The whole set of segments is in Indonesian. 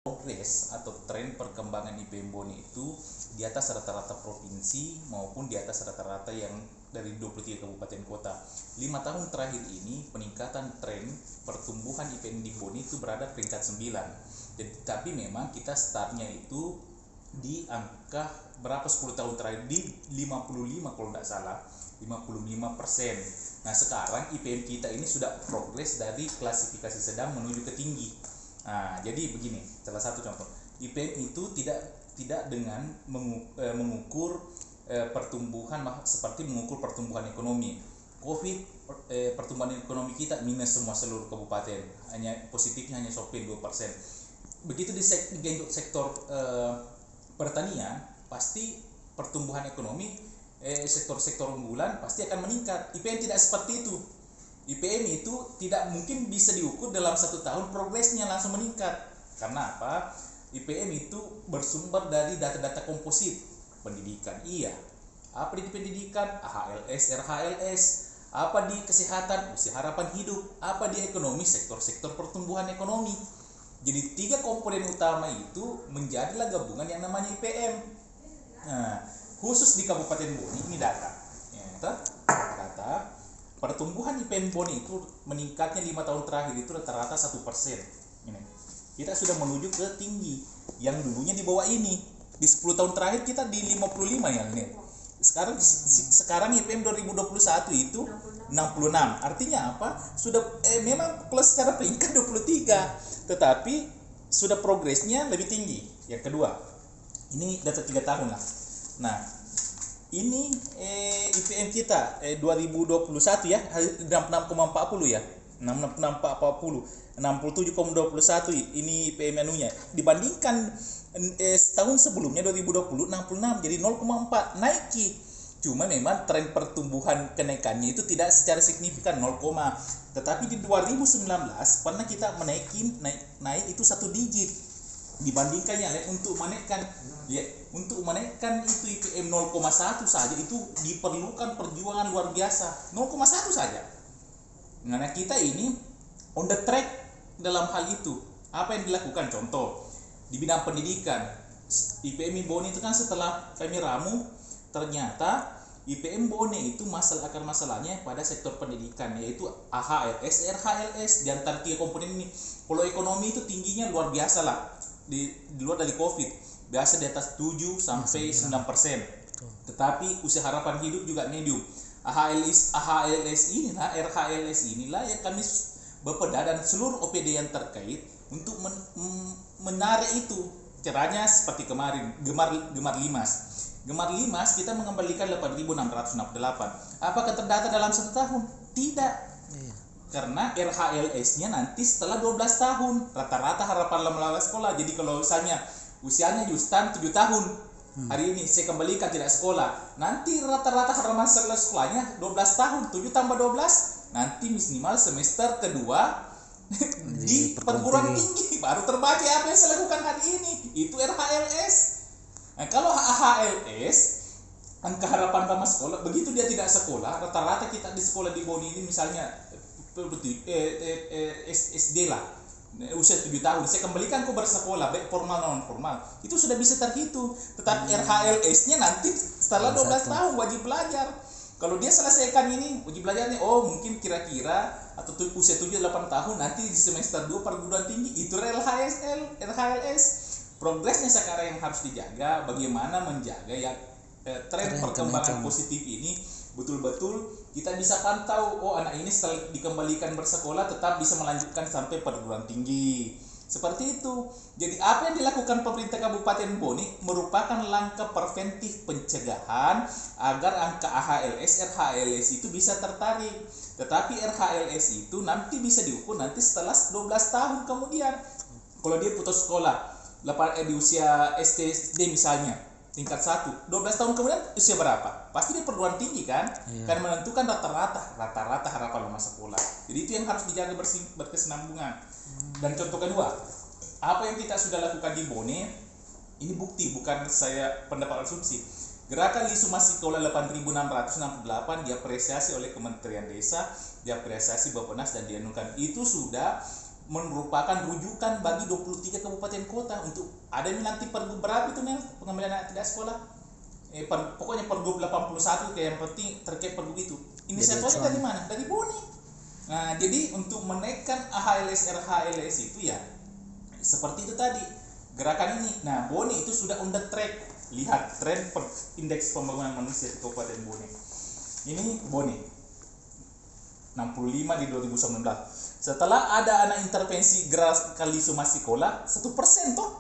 progres atau tren perkembangan IPM Bone itu di atas rata-rata provinsi maupun di atas rata-rata yang dari 23 kabupaten kota. 5 tahun terakhir ini peningkatan tren pertumbuhan IPM di Bone itu berada peringkat 9. Jadi, tapi memang kita startnya itu di angka berapa 10 tahun terakhir di 55 kalau tidak salah, 55%. Nah, sekarang IPM kita ini sudah progres dari klasifikasi sedang menuju ke tinggi. Nah, jadi begini, salah satu contoh. IPM itu tidak dengan mengukur pertumbuhan seperti mengukur pertumbuhan ekonomi. Covid pertumbuhan ekonomi kita minus semua seluruh kabupaten, hanya positifnya hanya sampai 2%. Begitu di sektor pertanian, pasti pertumbuhan ekonomi sektor-sektor unggulan pasti akan meningkat. IPM tidak seperti itu. IPM itu tidak mungkin bisa diukur dalam 1 tahun progresnya langsung meningkat. Karena apa? IPM itu bersumber dari data-data komposit. Pendidikan, iya. Apa di pendidikan? AHLS, RHLS. Apa di kesehatan? Usia harapan hidup. Apa di ekonomi? Sektor-sektor pertumbuhan ekonomi. Jadi 3 komponen utama itu menjadilah gabungan yang namanya IPM. Nah, khusus di Kabupaten Bone ini data. Data pertumbuhan IPM Bone itu meningkatnya 5 tahun terakhir itu rata-rata 1%. Ini. Kita sudah menuju ke tinggi yang dulunya di bawah ini. Di 10 tahun terakhir kita di 55 ya ini. Sekarang IPM 2021 itu 66. Artinya apa? Sudah memang kalau secara peringkat 23, tetapi sudah progresnya lebih tinggi. Yang kedua, ini data 3 tahun lah. Nah, ini IPM kita 2021 ya 66,40 ya 67,21 ini IPM anunya dibandingkan tahun sebelumnya 2020 66 jadi 0,4 naiki. Cuma memang tren pertumbuhan kenaikannya itu tidak secara signifikan 0, tetapi di 2019 pernah kita naik itu 1 digit dibandingkan yang lain. Untuk menaikkan itu IPM 0,1 saja itu diperlukan perjuangan luar biasa. 0,1 saja. Karena kita ini on the track dalam hal itu. Apa yang dilakukan? Contoh di bidang pendidikan, IPM Bone itu kan setelah kami ramu, ternyata IPM Bone itu akar masalahnya pada sektor pendidikan, yaitu AHLS, RHLS. Di antara 3 komponen ini, kalau ekonomi itu tingginya luar biasa lah, di luar dari Covid, biasa di atas 7 sampai 9%. Tetapi usia harapan hidup juga medium. AHLS inilah, RHLS inilah yang kami Bapeda dan seluruh OPD yang terkait untuk menarik itu. Caranya seperti kemarin, Gemar Limas. Gemar Limas kita mengembalikan 8.668. Apakah terdata dalam 1 tahun? Tidak. Karena RHLS-nya nanti setelah 12 tahun. Rata-rata harapan melalui sekolah. Jadi kalau misalnya usianya Justan 7 tahun, hari ini saya kembalikan tidak sekolah. Nanti rata-rata harapan sekolahnya 12 tahun. 7 tambah 12, nanti minimal semester kedua di perguruan tinggi. Baru terbagi apa yang saya lakukan hari ini. Itu RHLS. Nah, kalau AHLS, angka harapan lama sekolah, begitu dia tidak sekolah, rata-rata kita di sekolah di Bone ini misalnya SD lah, usia 7 tahun, saya kembalikan kau bersekolah, baik formal non formal, itu sudah bisa terhitung. Tetapi RHLS-nya nanti setelah 12 tahun wajib belajar. Kalau dia selesaikan ini wajib belajarnya, mungkin kira-kira atau usia 7-8 tahun nanti di semester 2 perguruan tinggi, itu RHLS. Progresnya sekarang yang harus dijaga, bagaimana menjaga ya tren perkembangan positif ini betul-betul kita bisa pantau. Anak ini setelah dikembalikan bersekolah tetap bisa melanjutkan sampai perguruan tinggi. Seperti itu. Jadi apa yang dilakukan pemerintah Kabupaten Bone merupakan langkah preventif pencegahan agar angka AHLS, RHLS itu bisa tertarik. Tetapi RHLS itu nanti bisa diukur nanti setelah 12 tahun kemudian. Kalau dia putus sekolah di usia SD misalnya tingkat 1, 12 tahun kemudian usia berapa? Pasti di perguruan tinggi kan? Karena menentukan rata-rata harapan lama sekolah. Jadi itu yang harus dijaga berkesinambungan. Dan contoh kedua, apa yang kita sudah lakukan di Bone, ini bukti, bukan saya pendapat asumsi. Gerakan Lisumasi Sekolah 8.668 diapresiasi oleh Kementerian Desa, diapresiasi Bappenas dan dianukan. Itu sudah merupakan rujukan bagi 23 kabupaten kota untuk ada yang nanti pergub berapa itu Nel pengambilan anak tidak sekolah. Pokoknya pergub 81 kayak yang penting terkait pergub itu. Inisiatornya dari mana? Dari BONI. Nah, jadi untuk menekan AHLS RHLS itu ya seperti itu tadi gerakan ini. Nah, BONI itu sudah on the track. Lihat tren indeks pembangunan manusia di Kabupaten BONI. Ini BONI 65 di 2019. Setelah ada anak intervensi kali somasi sekolah 1% toh.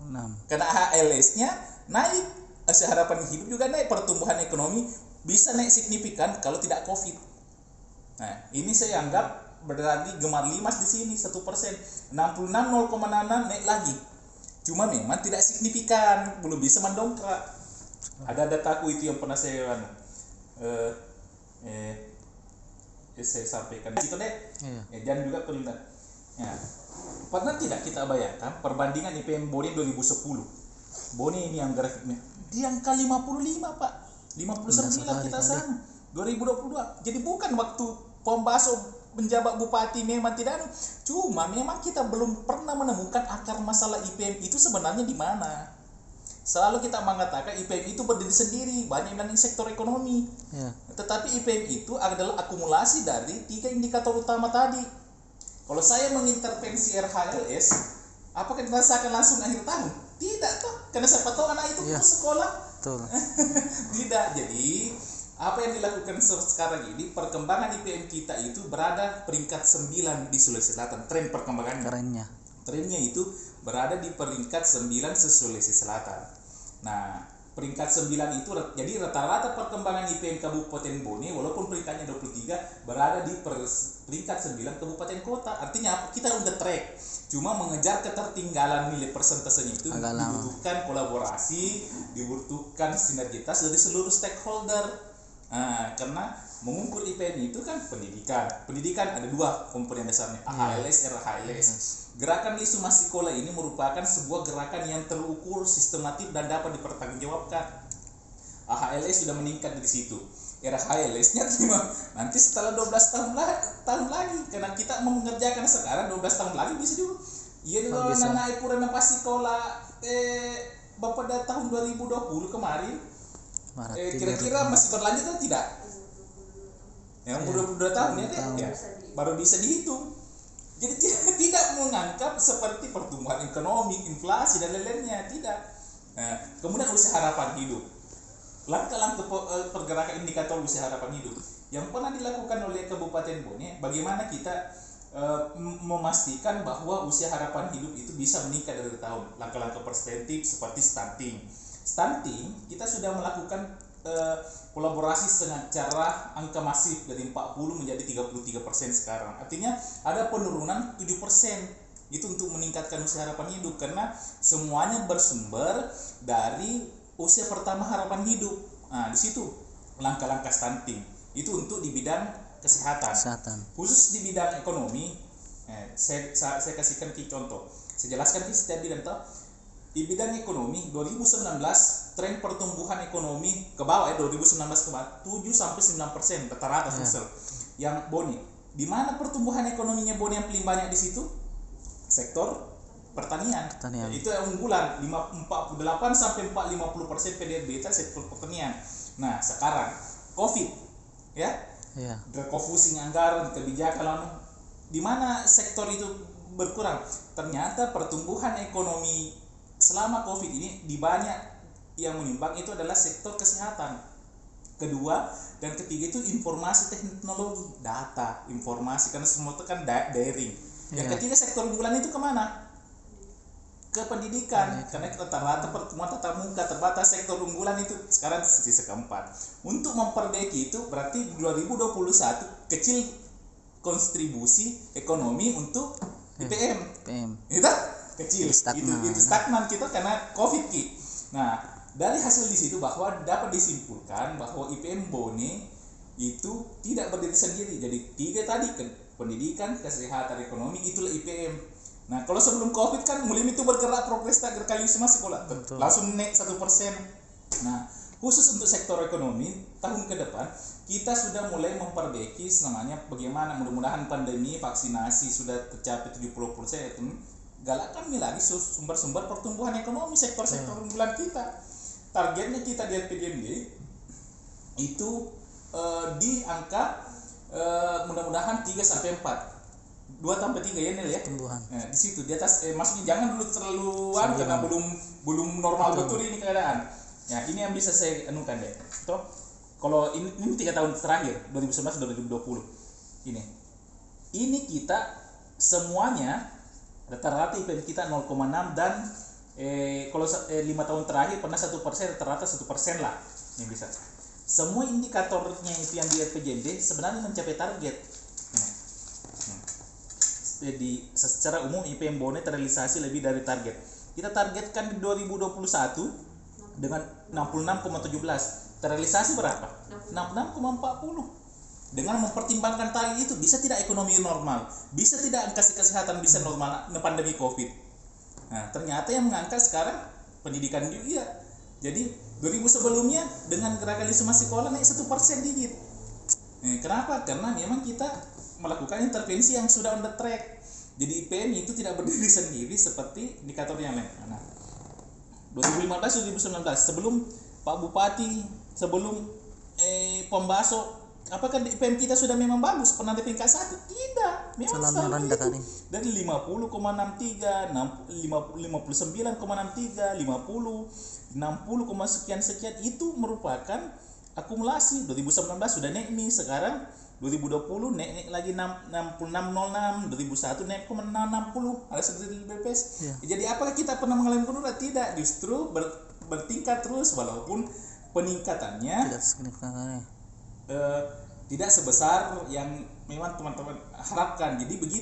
6. Karena AHLS-nya naik, usia harapan hidup juga naik, pertumbuhan ekonomi bisa naik signifikan kalau tidak COVID. Nah, ini saya anggap berarti gemar limas di sini 1%, 66,6 naik lagi. Cuma memang tidak signifikan, belum bisa mendongkrak. Ada dataku itu yang pernah saya saya sampaikan itu deh. Dan juga pelintas. Ya. Pernah tidak kita bayangkan perbandingan IPM BONI 2010? BONI ini yang grafiknya di angka 55, Pak. 59 kita sana. 2022. Jadi bukan waktu Pembaso menjabat bupati memang tidak, cuma memang kita belum pernah menemukan akar masalah IPM itu sebenarnya di mana. Selalu kita mengatakan IPM itu berdiri sendiri, banyak yang sektor ekonomi. Tetapi IPM itu adalah akumulasi dari 3 indikator utama tadi. Kalau saya mengintervensi RHLS, apakah dirasakan langsung akhir tahun? Tidak toh, karena siapa tahu anak itu putus sekolah. Tidak. Jadi apa yang dilakukan sekarang ini, perkembangan IPM kita itu berada peringkat 9 di Sulawesi Selatan. Tren perkembangannya. Trennya itu berada di peringkat 9 Sulawesi Selatan. Nah, peringkat 9 itu jadi rata-rata perkembangan IPM Kabupaten BONI walaupun peringkatnya 23 berada di peringkat 9 kabupaten kota. Artinya apa? Kita udah track. Cuma mengejar ketertinggalan nilai persentasenya itu dibutuhkan kolaborasi, dibutuhkan sinergitas dari seluruh stakeholder. Karena mengukur IPM itu kan pendidikan. Pendidikan ada 2 komponen dasarnya, AHLS, RHLS. Gerakan isu masikola ini merupakan sebuah gerakan yang terukur, sistematis dan dapat dipertanggungjawabkan. AHLS sudah meningkat dari situ. RHLS-nya nanti setelah 12 tahun lagi, karena kita mau mengerjakan sekarang 12 tahun lagi bisa juga. Iya kalau anak Ipurana Pasikola pada tahun 2020 kemarin. Kira-kira masih berlanjut atau tidak? Yang 22 tahun ya, baru bisa dihitung. Jadi tidak mengangkat seperti pertumbuhan ekonomi, inflasi dan lain-lainnya, tidak. Kemudian usia harapan hidup. Langkah-langkah pergerakan indikator usia harapan hidup yang pernah dilakukan oleh Kabupaten BONI, bagaimana kita memastikan bahwa usia harapan hidup itu bisa meningkat dari tahun. Langkah-langkah preventif seperti stunting, kita sudah melakukan kolaborasi dengan cara angka masif dari 40 menjadi 33% sekarang. Artinya ada penurunan 7%. Itu untuk meningkatkan usia harapan hidup karena semuanya bersumber dari usia pertama harapan hidup. Nah, di situ langkah-langkah stunting. Itu untuk di bidang kesehatan. Khusus di bidang ekonomi, saya kasihkan contoh. Saya jelaskan di setiap bidang toh. Di bidang ekonomi 2019 tren pertumbuhan ekonomi ke bawah 2019 ke bawah 7-9% rata-rata sosial. Yang BONI, di mana pertumbuhan ekonominya BONI yang paling banyak di situ? Sektor pertanian. Itu yang unggulan 48-50% PDB itu sektor pertanian. Nah, sekarang COVID refocusing anggaran, kebijakan, di mana sektor itu berkurang. Ternyata pertumbuhan ekonomi selama COVID ini di banyak yang menyumbang itu adalah sektor kesehatan. Kedua dan ketiga itu informasi teknologi, data, informasi, karena semua itu kan daring. Yang ketiga sektor unggulan itu kemana? Ke pendidikan, karena rata-rata pertemuan tatap muka terbatas. Sektor unggulan itu sekarang sisi keempat. Untuk memperbaiki itu berarti 2021 kecil kontribusi ekonomi untuk IPM. Itu kecil, itu stagnan kita karena COVID. Nah, dari hasil di situ bahwa dapat disimpulkan bahwa IPM BONI itu tidak berdiri sendiri. Jadi 3 tadi kan, pendidikan, kesehatan, ekonomi, itulah IPM. Nah, kalau sebelum COVID kan Mulim itu bergerak progres tak kali semua sekolah langsung naik 1%. Nah, khusus untuk sektor ekonomi tahun ke depan kita sudah mulai memperbaiki namanya bagaimana mudah-mudahan pandemi vaksinasi sudah tercapai 70%, galakkan lagi sumber-sumber pertumbuhan ekonomi sektor-sektor unggulan kita. Targetnya kita di LPDMD itu di angka mudah-mudahan 3 sampai 4. 2 sampai 3 ya Nel ya. Di situ di atas maksudnya jangan dulu terlaluan karena belum normal betul ini keadaan. Ya, ini yang bisa saya anukan deh. Toh kalau ini 3 tahun terakhir 2019 2020. Ini kita semuanya rata-rata IPM kita 0,6 dan kalau 5 tahun terakhir pernah 1%, rata-rata 1% lah yang bisa. Semua indikatornya itu yang di RPJMD sebenarnya mencapai target. Jadi secara umum IPM Bone terrealisasi lebih dari target. Kita targetkan di 2021 dengan 66,17. Terrealisasi berapa? 66,40. Dengan mempertimbangkan tadi itu, bisa tidak ekonomi normal? Bisa tidak angka kesehatan bisa normal pandemi Covid? Nah, ternyata yang mengangkat sekarang pendidikan juga. Jadi 2000 sebelumnya dengan gerakan lingkungan sekolah naik 1% digit. Kenapa? Karena memang kita melakukan intervensi yang sudah on the track. Jadi IPM itu tidak berdiri sendiri seperti indikator yang lain. Nah, 2015-2019 sebelum Pak Bupati, sebelum Pembaso, apakah IPM kita sudah memang bagus? Pernah di peringkat 1? Tidak. Memang selalu itu. Dari 50,63, 59,63, 50, 60, sekian itu merupakan akumulasi. 2019 sudah naik nih, sekarang 2020 naik lagi 66,06, 2001 naik 60, ada sedikit BPS. Jadi apakah kita pernah mengalami penurunan? Tidak, justru bertingkat terus walaupun peningkatannya tidak sebesar yang memang teman-teman harapkan. Jadi begitu.